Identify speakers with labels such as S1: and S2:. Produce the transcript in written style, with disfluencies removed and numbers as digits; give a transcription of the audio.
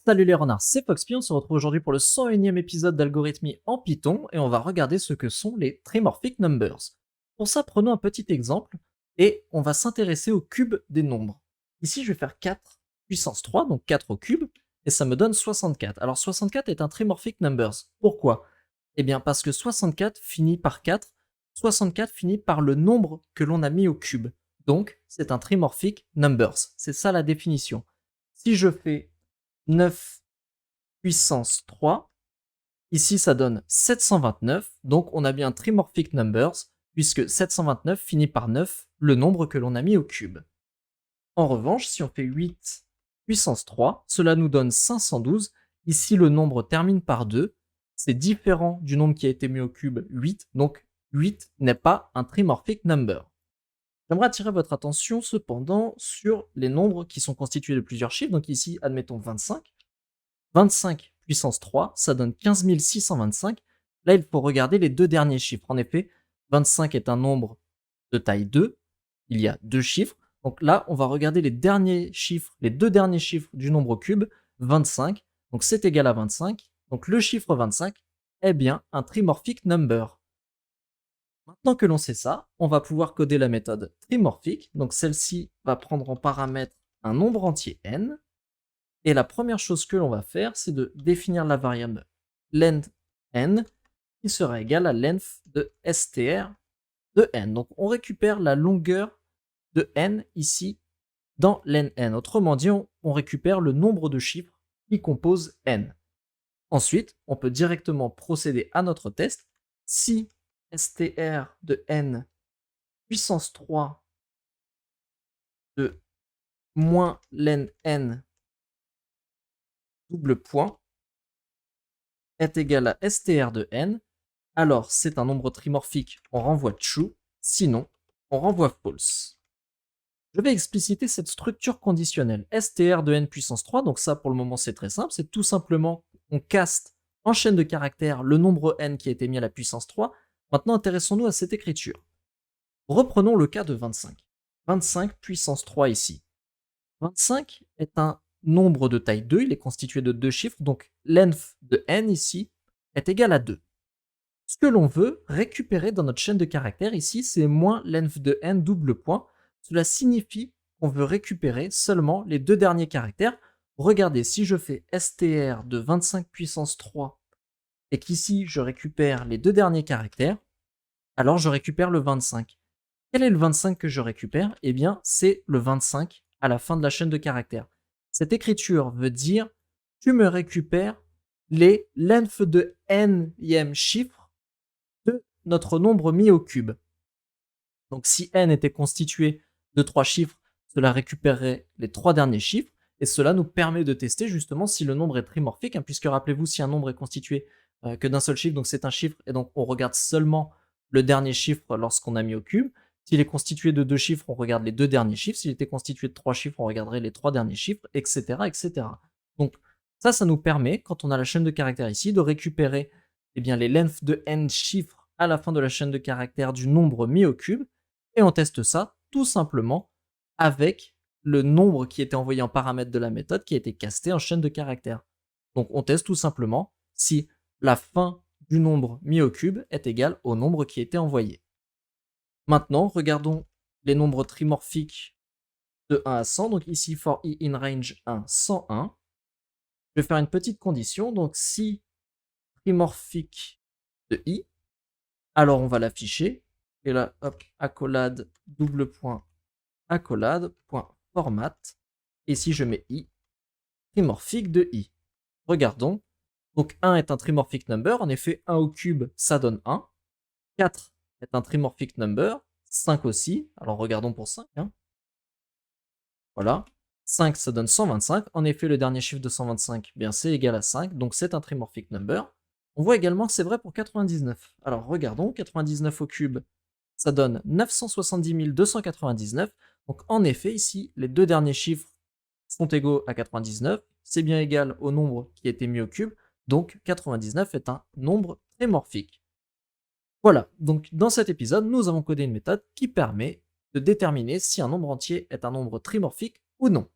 S1: Salut les renards, c'est Foxpy, on se retrouve aujourd'hui pour le 101e épisode d'Algorithmie en Python et on va regarder ce que sont les trimorphic numbers. Pour ça, prenons un petit exemple et on va s'intéresser au cube des nombres. Ici, je vais faire 4 puissance 3, donc 4 au cube, et ça me donne 64. Alors 64 est un trimorphic numbers. Pourquoi? Eh bien parce que 64 finit par 4, 64 finit par le nombre que l'on a mis au cube. Donc c'est un trimorphic numbers. C'est ça la définition. Si je fais 9 puissance 3. Ici, ça donne 729. Donc, on a bien trimorphic numbers, puisque 729 finit par 9, le nombre que l'on a mis au cube. En revanche, si on fait 8 puissance 3, cela nous donne 512. Ici, le nombre termine par 2. C'est différent du nombre qui a été mis au cube, 8. Donc, 8 n'est pas un trimorphic number. J'aimerais attirer votre attention cependant sur les nombres qui sont constitués de plusieurs chiffres. Donc ici, admettons 25. 25 puissance 3, ça donne 15 625. Là, il faut regarder les deux derniers chiffres. En effet, 25 est un nombre de taille 2. Il y a deux chiffres. Donc là, on va regarder les derniers chiffres, les deux derniers chiffres du nombre cube, 25. Donc c'est égal à 25. Donc le chiffre 25 est bien un trimorphic number. Maintenant que l'on sait ça, on va pouvoir coder la méthode trimorphic. Donc celle-ci va prendre en paramètre un nombre entier n. Et la première chose que l'on va faire, c'est de définir la variable length n qui sera égale à length de str de n. Donc on récupère la longueur de n ici dans len n. Autrement dit, on récupère le nombre de chiffres qui composent n. Ensuite, on peut directement procéder à notre test. Si str de n puissance 3 de moins len n double point est égal à str de n, alors c'est un nombre trimorphique, on renvoie true, sinon on renvoie false. Je vais expliciter cette structure conditionnelle. str de n puissance 3, donc ça pour le moment c'est très simple, c'est tout simplement on caste en chaîne de caractères le nombre n qui a été mis à la puissance 3. Maintenant intéressons-nous à cette écriture. Reprenons le cas de 25. 25 puissance 3 ici. 25 est un nombre de taille 2, il est constitué de deux chiffres, donc length de n ici est égal à 2. Ce que l'on veut récupérer dans notre chaîne de caractères ici, c'est moins length de n double point. Cela signifie qu'on veut récupérer seulement les deux derniers caractères. Regardez, si je fais str de 25 puissance 3 et qu'ici je récupère les deux derniers caractères, alors je récupère le 25. Quel est le 25 que je récupère? Eh bien, c'est le 25 à la fin de la chaîne de caractères. Cette écriture veut dire tu me récupères les length de n-ième chiffre de notre nombre mis au cube. Donc si n était constitué de 3 chiffres, cela récupérerait les 3 derniers chiffres, et cela nous permet de tester justement si le nombre est trimorphique, puisque rappelez-vous, si un nombre est constitué que d'un seul chiffre, donc c'est un chiffre, et donc on regarde seulement le dernier chiffre lorsqu'on a mis au cube. S'il est constitué de 2 chiffres, on regarde les 2 derniers chiffres. S'il était constitué de 3 chiffres, on regarderait les 3 derniers chiffres, etc., etc. Donc ça nous permet, quand on a la chaîne de caractères ici, de récupérer bien, les lengths de n chiffres à la fin de la chaîne de caractères du nombre mis au cube, et on teste ça tout simplement avec le nombre qui était envoyé en paramètre de la méthode qui a été casté en chaîne de caractères. Donc on teste tout simplement si la fin du nombre mis au cube est égale au nombre qui a été envoyé. Maintenant, regardons les nombres trimorphiques de 1 à 100. Donc ici, for i in range 1, 101. Je vais faire une petite condition. Donc si trimorphique de i, alors on va l'afficher. Et là, hop, accolade, double point, accolade, point format. Et si je mets i, trimorphique de i. Regardons. Donc 1 est un trimorphic number. En effet, 1 au cube, ça donne 1. 4 est un trimorphic number. 5 aussi. Alors regardons pour 5. Voilà. 5, ça donne 125. En effet, le dernier chiffre de 125, bien c'est égal à 5. Donc c'est un trimorphic number. On voit également que c'est vrai pour 99. Alors regardons. 99 au cube, ça donne 970 299. Donc en effet, ici, les deux derniers chiffres sont égaux à 99. C'est bien égal au nombre qui a été mis au cube. Donc 99 est un nombre trimorphique. Voilà, donc dans cet épisode, nous avons codé une méthode qui permet de déterminer si un nombre entier est un nombre trimorphique ou non.